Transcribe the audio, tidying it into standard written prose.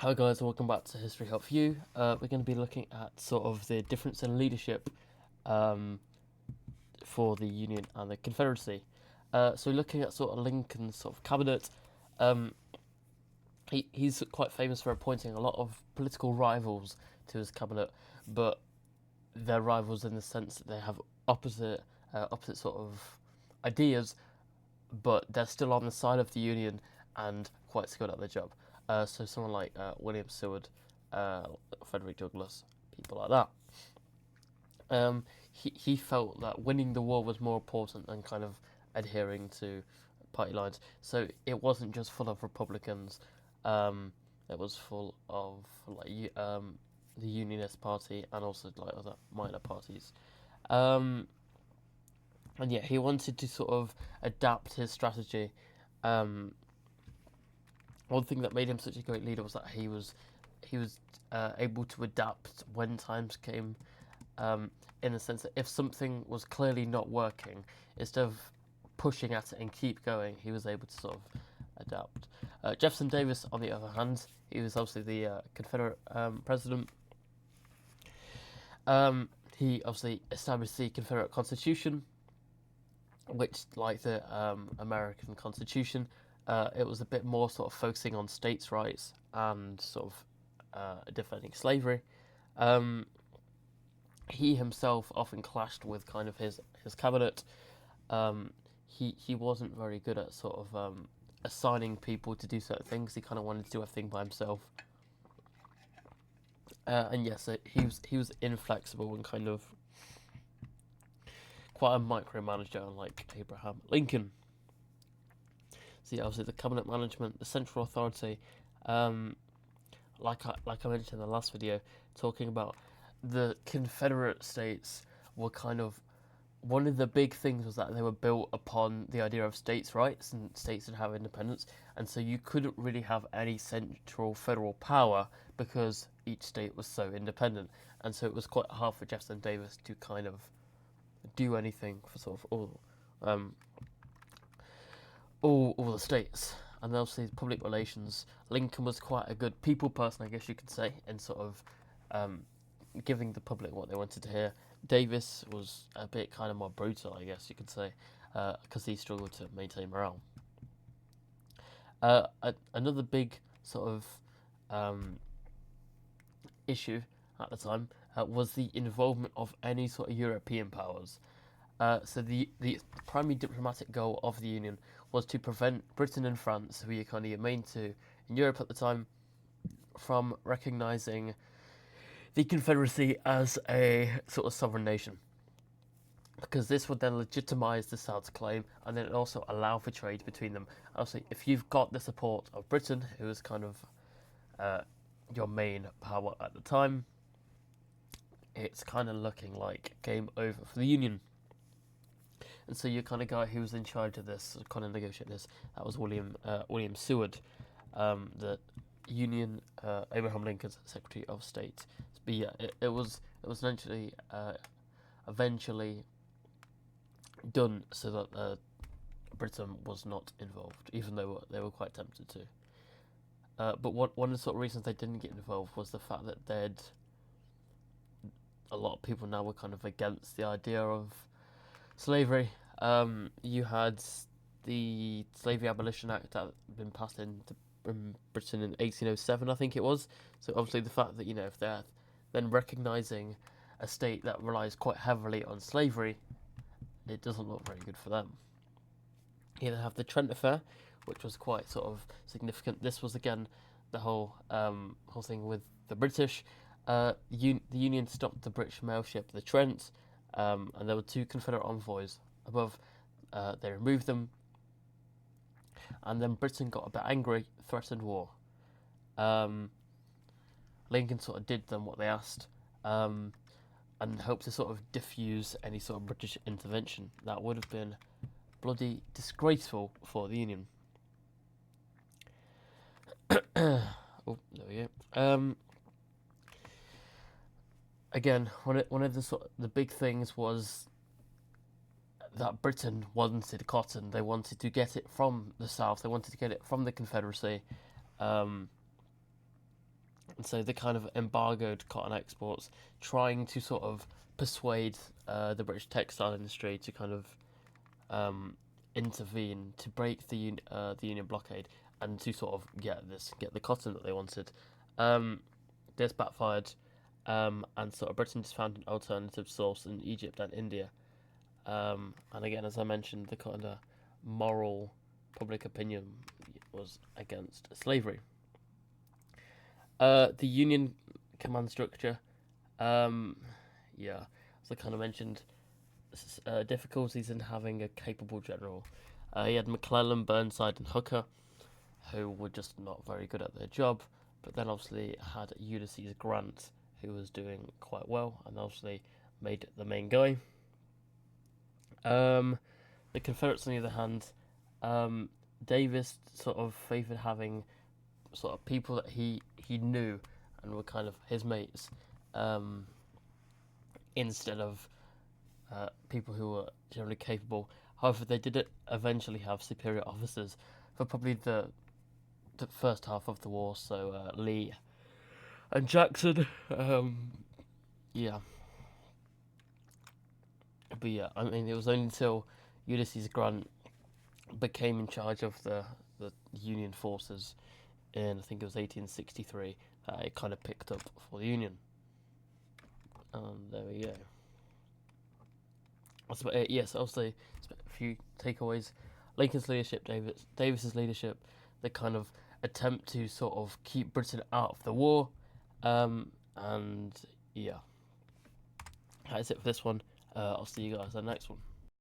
Hi guys, welcome back to History Help You. We're going to be looking at sort of the difference in leadership um, for the Union and the Confederacy. So looking at sort of Lincoln's sort of cabinet, um, he's quite famous for appointing a lot of political rivals to his cabinet, but they're rivals in the sense that they have opposite sort of ideas, but they're still on the side of the Union and quite skilled at their job. So someone like William Seward, Frederick Douglass, people like that. He felt that winning the war was more important than kind of adhering to party lines. So it wasn't just full of Republicans. It was full of the Unionist Party and also like other minor parties. Um, and yeah, he wanted to sort of adapt his strategy. Um, One thing that made him such a great leader was that he was able to adapt when times came. In the sense that if something was clearly not working, instead of pushing at it and keep going, he was able to sort of adapt. Jefferson Davis, on the other hand, he was obviously the Confederate president. He obviously established the Confederate Constitution, which, like the American Constitution, it was a bit more sort of focusing on states' rights and sort of defending slavery. Um, he himself often clashed with kind of his cabinet. He wasn't very good at sort of assigning people to do certain things. He kind of wanted to do everything by himself. And yes, he was inflexible and kind of quite a micromanager, like Abraham Lincoln. So yeah, obviously the cabinet management, the central authority, um, like I mentioned in the last video, talking about the Confederate States were kind of one of the big things was that they were built upon the idea of states' rights and states would have independence, and so you couldn't really have any central federal power because each state was so independent, and so it was quite hard for Jefferson Davis to kind of do anything for sort of um, all the states. And obviously public relations. Lincoln was quite a good people person, I guess you could say, in sort of um, giving the public what they wanted to hear. Davis was a bit kind of more brutal, I guess you could say, because he struggled to maintain morale. Another big sort of issue at the time was the involvement of any sort of European powers. So the primary diplomatic goal of the Union was to prevent Britain and France, who were kind of your main two in Europe at the time, from recognising the Confederacy as a sort of sovereign nation. Because this would then legitimise the South's claim and then also allow for trade between them. Obviously, if you've got the support of Britain, who is kind of your main power at the time, it's kind of looking like game over for the Union. And so your kind of guy who was in charge of this, kind of negotiating this, that was William Seward, the Union Abraham Lincoln's Secretary of State. But yeah, it was eventually done so that Britain was not involved, even though they were quite tempted to. But one of the sort of reasons they didn't get involved was the fact that a lot of people now were kind of against the idea of slavery. You had the Slavery Abolition Act that had been passed into Britain in 1807, I think it was. So obviously the fact that if they're then recognising a state that relies quite heavily on slavery, it doesn't look very good for them. You then have the Trent Affair, which was quite sort of significant. This was again the whole thing with the British. The Union stopped the British mail ship, the Trent, and there were two Confederate envoys above. They removed them, and then Britain got a bit angry, threatened war. Um, Lincoln sort of did them what they asked, and hoped to sort of diffuse any sort of British intervention. That would have been bloody disgraceful for the Union. Oh, there we go. Again, one of the the big things was that Britain wanted cotton. They wanted to get it from the South. They wanted to get it from the Confederacy. Um, And so they kind of embargoed cotton exports, trying to sort of persuade the British textile industry to kind of intervene to break the Union blockade and to sort of get the cotton that they wanted. This backfired, and sort of Britain just found an alternative source in Egypt and India. And again, as I mentioned, the kind of moral public opinion was against slavery. The Union command structure, yeah, as I kind of mentioned, difficulties in having a capable general. You had McClellan, Burnside, and Hooker, who were just not very good at their job. But then obviously had Ulysses Grant, who was doing quite well, and obviously made the main guy. The Confederates, on the other hand, Davis sort of favoured having sort of people that he knew and were kind of his mates, instead of people who were generally capable. However, they did eventually have superior officers for probably the first half of the war. So Lee and Jackson, yeah. But yeah, I mean, it was only until Ulysses Grant became in charge of the Union forces in, I think it was 1863, that it kind of picked up for the Union. And there we go. That's about it. Yes, obviously, a few takeaways. Lincoln's leadership, Davis's leadership, the kind of attempt to sort of keep Britain out of the war. And yeah, that's it for this one. I'll see you guys in the next one.